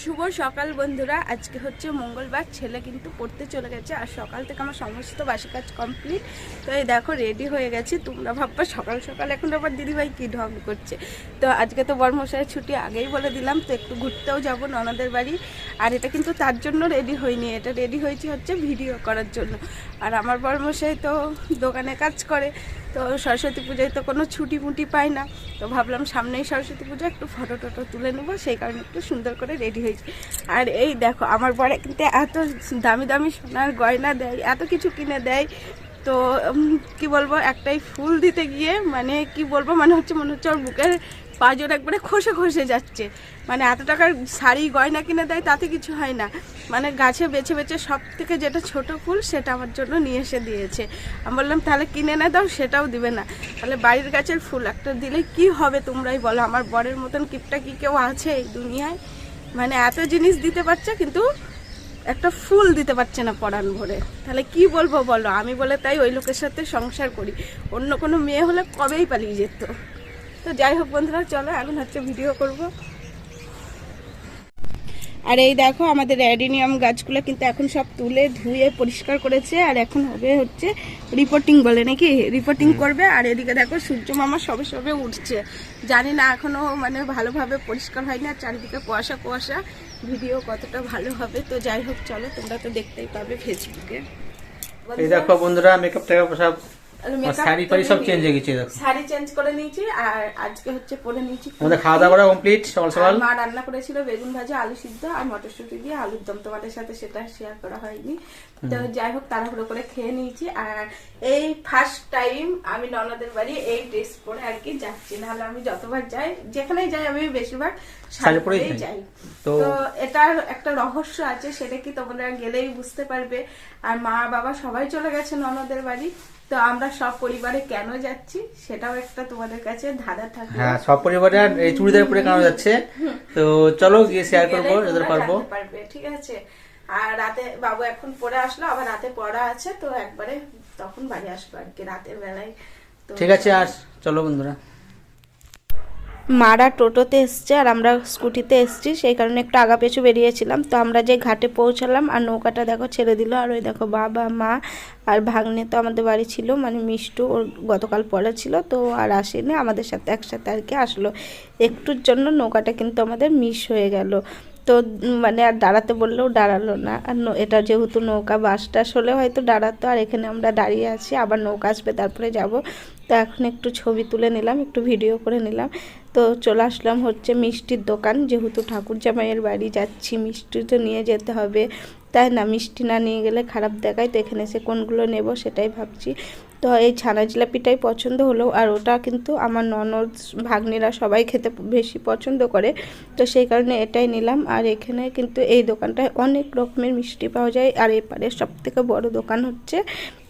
শুভ সকাল বন্ধুরা। আজকে হচ্ছে মঙ্গলবার, ছেলে কিন্তু পড়তে চলে গেছে আর সকাল থেকে আমার সমস্ত বাসি কাজ কমপ্লিট। তো এই দেখো রেডি হয়ে গেছি। তোমরা ভাববা সকাল সকাল এখন আবার দিদিভাই কী ঢং করছে। তো আজকে তো বর্মশাইয়ের ছুটি, আগেই বলে দিলাম, তো একটু ঘুরতেও যাব ননদের বাড়ি। আর এটা কিন্তু তার জন্য রেডি হয়নি, এটা রেডি হয়েছি হচ্ছে ভিডিও করার জন্য। আর আমার বর্মশাই তো দোকানে কাজ করে, তো সরস্বতী পুজোয় তো কোনো ছুটি মুটি পাই না। তো ভাবলাম সামনেই সরস্বতী পুজো, একটু ফটো টটো তুলে নেবো, সেই কারণে একটু সুন্দর করে রেডি হয়েছি। আর এই দেখো আমার বড় কিন্তু এত দামি দামি সোনার গয়না দেয়, এত কিছু কিনে দেয়। তো কি বলবো, একটাই ফুল দিতে গিয়ে মানে কি বলবো, মনে হচ্ছে ওর বুকের পাঁজর একবারে খসে খসে যাচ্ছে। মানে এত টাকার শাড়ি গয়না কিনে দেয়, তাতে কিছু হয় না। মানে গাছে বেছে বেছে সব থেকে যেটা ছোট ফুল সেটা আমার জন্য নিয়ে এসে দিয়েছে। আমি বললাম তাহলে কিনে না দাও, সেটাও দিবে না। তাহলে বাড়ির গাছের ফুল একটা দিলে কি হবে তোমরাই বলো। আমার বরের মতন কিপটা কি কেউ আছে এই দুনিয়ায়? মানে এত জিনিস দিতে পারছে কিন্তু একটা ফুল দিতে পারছে না পরাণ ভরে। তাহলে কি বলবো বলো। আমি বলে তাই ওই লোকের সাথে সংসার করি। অন্য কোনো মেয়ে হলে কবেই পালিয়ে যেত। তো যাই হোক বন্ধুরা, চলো এখন হচ্ছে ভিডিও করব। আর এই দেখো আমাদের অ্যাডিনিয়াম গাছগুলো কিন্তু এখন সব তুলে ধুয়ে পরিষ্কার করেছে। আর এখন হবে হচ্ছে রিপোর্টিং, বলে নাকি রিপোর্টিং করবে। আর এদিকে দেখো সূর্য মামা সবে সবে উঠছে, জানি না এখনো মানে ভালোভাবে পরিষ্কার হয়নি। আর চারিদিকে কুয়াশা কুয়াশা, ভিডিও কতটা ভালো হবে। তো যাই হোক চলো, তোমরা তো দেখতেই পাবে ফেসবুকে। এই দেখো বন্ধুরা, মেকআপ টেকআপ সব শাড়ি ফাড়ি সব চেঞ্জ হয়ে গেছে। দেখো শাড়ি চেঞ্জ করে নিয়েছি আর আজকে হচ্ছে পরে নিয়েছি। আমাদের খাওয়া দাওয়া কমপ্লিট সকাল সকাল। মা রান্না করেছিল বেগুন ভাজা, আলু সিদ্ধ আর মটরশুঁটি দিয়ে আলুর দম। তোমাদের সাথে সেটা শেয়ার করা হয়নি। তো যাই হোক তাড়াহুড়ো করে খেয়ে নিয়েছি। আর এই ফার্স্ট টাইম আমি ননদের বাড়ি এই ড্রেস পরে আর কি যাচ্ছি। নাহলে আমি যতবার যাই, যেখানেই যাই আমি বেশিরভাগ শাড়ি পরেই যাই। তো এটার একটা রহস্য আছে, সেটা কি তোমরা গেলেই বুঝতে পারবে। আর মা বাবা সবাই চলে গেছে ননদের বাড়ি, তো আমরা সব পরিবারে কেন যাচ্ছি সেটাও একটা তোমাদের কাছে ধাঁধা থাকবে। হ্যাঁ, সব পরিবারে এই চুড়িদার পরে কেন যাচ্ছে, তো চলো গিয়ে শেয়ার করবো, যতটা পারবো। ঠিক আছে। আর রাতে বাবু এখন পড়ে আসলো, আবার রাতে পড়া আছে, তো একবারে তখন বাড়ি আসবো আর কি রাতের বেলায়। ঠিক আছে, আর চলো বন্ধুরা। মারা টোটোতে এসছে আর আমরা স্কুটিতে এসছি, সেই কারণে একটু আগা পেছু বেরিয়েছিলাম। তো আমরা যে ঘাটে পৌঁছালাম আর নৌকাটা দেখো ছেড়ে দিল। আর ওই দেখো বাবা মা আর ভাগ্নে তো আমাদের বাড়ি ছিল, মানে মিষ্টু ওর গতকাল পড়া ছিল, তো আর আসেনি আমাদের সাথে, একসাথে আর কি আসলো। একটুর জন্য নৌকাটা কিন্তু আমাদের মিস হয়ে গেল। তো মানে আর দাঁড়াতে বললেও দাঁড়ালো না। আর এটা যেহেতু নৌকা, বাস টাস হলে হয়তো দাঁড়াতো। আর এখানে আমরা দাঁড়িয়ে আছি, আবার নৌকা আসবে তারপরে যাব। তো এখন একটু ছবি তুলে নিলাম, একটু ভিডিও করে নিলাম। তো চলে আসলাম হচ্ছে মিষ্টির দোকান, যেহেতু ঠাকুর জামাইয়ের বাড়ি যাচ্ছি, মিষ্টি তো নিয়ে যেতে হবে, তাই না? মিষ্টি না নিয়ে গেলে খারাপ দেখায়। তো এখানে এসে কোনগুলো নেব সেটাই ভাবছি। তো এই ছানা জিলাপিটাই পছন্দ হলো। আর ওটা কিন্তু আমার ননদ ভাগ্নিরা সবাই খেতে বেশি পছন্দ করে, তো সেই কারণে এটাই নিলাম। আর এখানে কিন্তু এই দোকানটায় অনেক রকমের মিষ্টি পাওয়া যায়। আর এপারে সব থেকে বড় দোকান হচ্ছে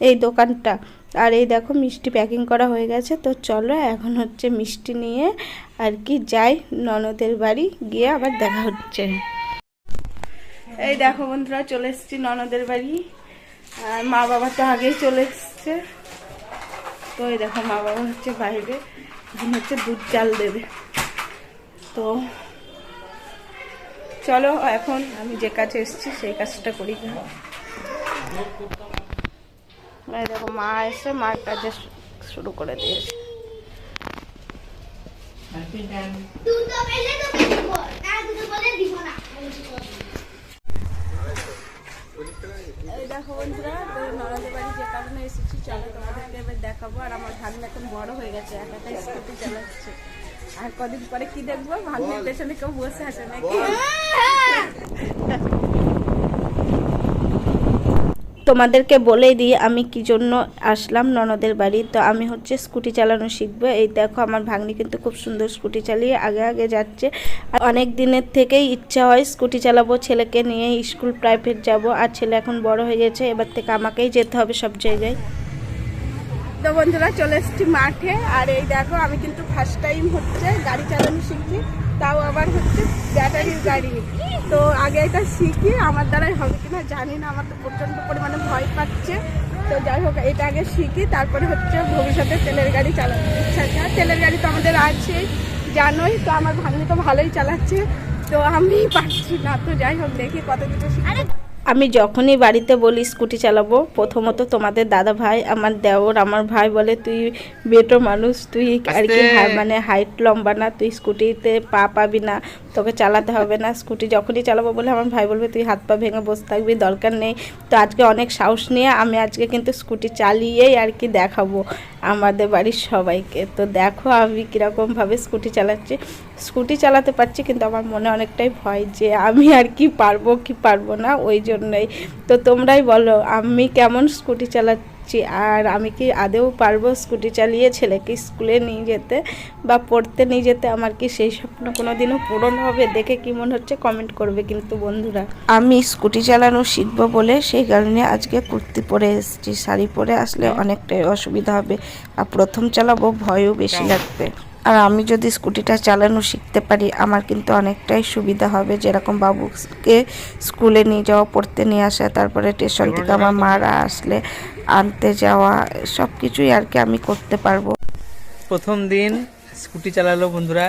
এই দোকানটা। আর এই দেখো মিষ্টি প্যাকিং করা হয়ে গেছে। তো চলো এখন হচ্ছে মিষ্টি নিয়ে আর কি যাই ননদের বাড়ি, গিয়ে আবার দেখা হচ্ছে। এই দেখো বন্ধুরা, চলে এসেছি ননদের বাড়ি। আর মা বাবা তো আগেই চলে এসছে। তো এই দেখো মা বাবা হচ্ছে বাইরে, এখন হচ্ছে দুধ চাল দেবে। তো চলো এখন আমি যে কাজে এসেছি সেই কাজটা করি। দেখো মা এসে মার কাজে শুরু করে দিয়েছে। এই দেখো বন্ধুরা, ননদের বাড়ি যে কারণে এসেছি, চলো তোমাদেরকে এবার দেখাবো। আর আমার ভাগ্নে এখন বড় হয়ে গেছে, একাটা স্কুটি চালাচ্ছে। আর কদিন পরে কি দেখবো, ভাগ্নের পেছনে কেউ বসে আছে নাকি। তোমাদেরকে বলেই দিই আমি কি জন্য আসলাম ননদের বাড়ি। তো আমি হচ্ছে স্কুটি চালানো শিখবো। এই দেখো আমার ভাগ্নি কিন্তু খুব সুন্দর স্কুটি চালিয়ে আগে আগে যাচ্ছে। আর অনেক দিনের থেকেই ইচ্ছা হয় স্কুটি চালাবো, ছেলেকে নিয়ে স্কুল প্রাইভেট যাব। আর ছেলে এখন বড় হয়ে গেছে, এবার থেকে আমাকেই যেতে হবে সব জায়গায়। তো বন্ধুরা চলে এসেছি মাঠে। আর এই দেখো আমি কিন্তু ফার্স্ট টাইম হচ্ছে গাড়ি চালানো শিখছি, তাও আবার হচ্ছে ব্যাটারির গাড়ি। তো আগে এটা শিখি, আমার দ্বারাই হবে কিনা জানি না, আমার তো প্রচণ্ড পরিমাণে ভয় পাচ্ছে। তো যাই হোক এটা আগে শিখি, তারপরে হচ্ছে ভবিষ্যতে তেলের গাড়ি চালানোর ইচ্ছা আছে। তেলের গাড়ি তো আমাদের আছেই, জানোই। তো আমার ভাগ্নি তো ভালোই চালাচ্ছে, তো আমি পারছি না, তো যাই হোক দেখি কত কিছু আমি যখনই বাড়িতে বলি স্কুটি চালাবো, প্রথমত তোমাদের দাদা ভাই, আমার দেওর, আমার ভাই বলে তুই বেটো মানুষ, তুই আর কি মানে হাইট লম্বা না, তুই স্কুটিতে পা পাবি না, তোকে চালাতে হবে না। স্কুটি যখনই চালাবো বলে আমার ভাই বলবে তুই হাত পা ভেঙে বসে থাকবি, দরকার নেই। তো আজকে অনেক সাহস নিয়ে আমি আজকে কিন্তু স্কুটি চালিয়েই আর কি দেখাবো আমাদের বাড়ির সবাইকে। তো দেখো আমি কীরকমভাবে স্কুটি চালাচ্ছি। স্কুটি চালাতে পারছি কিন্তু আমার মনে অনেকটাই ভয় যে আমি আর কি পারবো কি পারবো না, ওই জন্যই। তো তোমরাই বলো আমি কেমন স্কুটি চালাচ্ছি, আর আমি কি আদেও পারবো স্কুটি চালিয়ে ছেলেকে স্কুলে নিয়ে যেতে বা পড়তে নিয়ে যেতে। আমার কি সেই স্বপ্ন কোনো দিনও পূরণ হবে? দেখে কি মনে হচ্ছে কমেন্ট করবে কিন্তু বন্ধুরা। আমি স্কুটি চালানো শিখবো বলে সেই কারণে আজকে কুর্তি পরে এসেছি। শাড়ি পরে আসলে অনেকটাই অসুবিধা হবে, আর প্রথম চালাবো, ভয়ও বেশি লাগবে। আর আমি যদি স্কুটিটা চালানো শিখতে পারি আমার কিন্তু অনেকটাই সুবিধা হবে, যেরকম বাবুকে স্কুলে নিয়ে যাওয়া, পড়তে নিয়ে আসা, তারপরে স্টেশন থেকে আমার মারা আসলে আনতে যাওয়া, সব কিছুই আর কি আমি করতে পারবো। প্রথম দিন স্কুটি চালালো বন্ধুরা,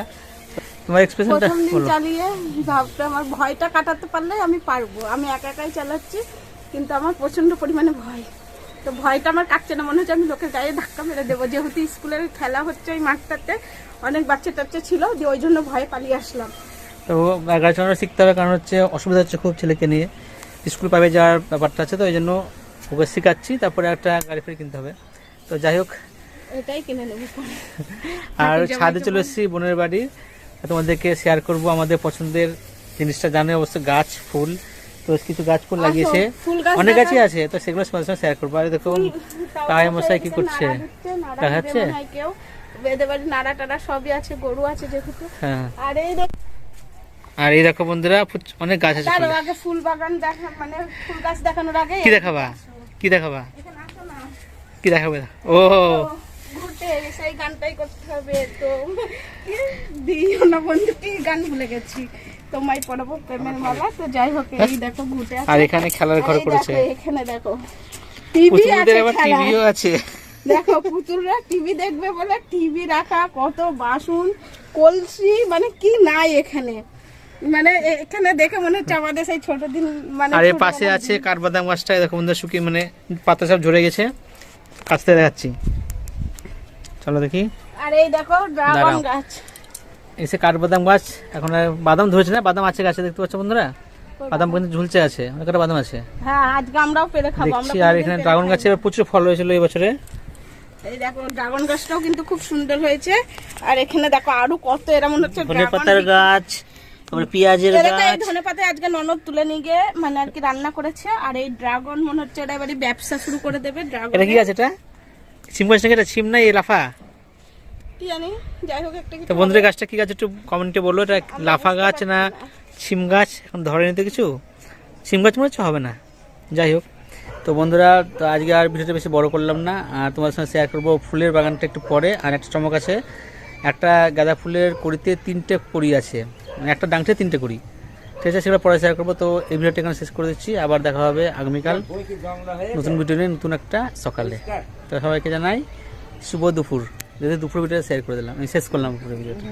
তোমার এক্সপ্রেশনটা প্রথম দিন বলো। চালিয়ে ভাবতে আমার ভয়টা কাটাতে পারলে আমি পারবো। আমি একা একাই চালাচ্ছি কিন্তু আমার প্রচন্ড পরিমাণে ভয়। তো ভয়টা আমার কাটছে না, মনে হচ্ছে আমি লোকের গায়ে ধাক্কা মেরে দেবো, যেহেতু স্কুলের খেলা হচ্ছে ওই মাঠটাতে, অনেক বাচ্চা টাচ্চা ছিল, দিয়ে ওই জন্য ভয়ে পালিয়ে আসলাম। তো গাড়ি চালানো শিখতে হবে, কারণ হচ্ছে অসুবিধা হচ্ছে খুব ছেলেকে নিয়ে, স্কুল পাবে যাওয়ার ব্যাপারটা আছে, তো ওই জন্য ওকে শেখাচ্ছি, তারপরে একটা গাড়ি ফেরি কিনতে হবে। তো যাই হোক, এটাই কিনে নেবো পরে। আর ছাদে চলে এসেছি বোনের বাড়ি, তোমাদেরকে শেয়ার করব আমাদের পছন্দের জিনিসটা। জানে অবশ্য গাছ ফুল, তো কিছু গাছ ফুল লাগিয়েছে, ফুল গাছ অনেক গাছই আছে, তো সেগুলো তোমাদের সঙ্গে শেয়ার করবো। আর দেখো তাই মশাই কি করছে, দেখাচ্ছে। কেউ বেদে বাড়ি নাড়া টাড়া সবই আছে, গরু আছে যেহেতু। হ্যাঁ, আর এই আর এই দেখো বন্ধুরা অনেক গাছ আছে। তার আগে ফুল বাগান দেখা, মানে ফুল গাছ দেখানোর আগে কি দেখাবা, কি দেখাবা, এখানে আসো না, কি দেখাবে? ও ঘুরতে সেই গানটাই করতে হবে। তো দিও না বন্ধু, কি গান ভুলে গেছি, তোমায় পড়াবো প্রেমের মালা। তো যাই হোক, এই দেখো ঘুরতে আছে, আর এখানে খেলার ঘর করেছে, এখানে দেখো টিভি আছে, টিভিও আছে। দেখো পুতুলরা টিভি দেখবে বলে টিভি রাখা, কত বাসন কলসি, মানে কি নাই এখানে, মানে এখানে দেখে মনে হচ্ছে আমাদের সেই ছোট দিন, মানে আর এর পাশে আছে কাঠবাদাম গাছটা, দেখো বন্ধুরা শুকিয়ে মানে পাতা সব ঝরে গেছে, কাছতে দেখাচ্ছি, চলো দেখি। আর এই দেখো ড্রাগন গাছ, এসে কাঠবাদাম গাছ, এখন আর বাদাম ধরেছে না, বাদাম আছে গাছে, দেখতে পাচ্ছ বন্ধুরা, বাদাম কিন্তু ঝুলছে আছে, অনেকটা বাদাম আছে হ্যাঁ আজকে আমরাও পেরে খাবো আমরা। দেখছি। আর এখানে ড্রাগন গাছে প্রচুর ফল হয়েছিল এই বছরে। এই দেখো ড্রাগন গাছটাও কিন্তু খুব সুন্দর হয়েছে। আর এখানে দেখো আরো কত, এরা মনে হচ্ছে ধনেপাতার গাছ, তারপরে পেঁয়াজের গাছ। ধনেপাতা আজকে ননদ তুলে নিয়ে গিয়ে মানে আর কি রান্না করেছে। আর এই ড্রাগন মনে হচ্ছে এরা এবারে ব্যবসা শুরু করে দেবে। ড্রাগন এটা কি গাছ? এটা সিম গাছ নাকি? এটা সিম না, এই লাফা, কি জানি, যাই হোক একটা তো বন্ধুরা গাছটা কি গাছ একটু কমেন্টে বলো, এটা লাফা গাছ না সিম গাছ, এখন ধরেনি তো কিছু, সিম গাছ মনে হচ্ছে হবে না। যাই হোক, তো বন্ধুরা তো আজকে আর ভিডিওটা বেশি বড় করলাম না, আর তোমার সঙ্গে শেয়ার করবো ফুলের বাগানটা একটু পরে। আর একটা চমক আছে, একটা গাঁদা ফুলের কড়িতে 3টে কড়ি আছে, মানে একটা ডাংটে 3টে কড়ি, ঠিক আছে, সেগুলো পরে শেয়ার করবো। তো এই ভিডিওটা এখানে শেষ করে দিচ্ছি, আবার দেখা হবে আগামীকাল নতুন ভিডিও নিয়ে, নতুন একটা সকালে। তো সবাইকে জানাই শুভ দুপুর, যদি দুপুর ভিডিওটা শেয়ার করে দিলাম, আমি শেষ করলাম পুরো ভিডিওটা।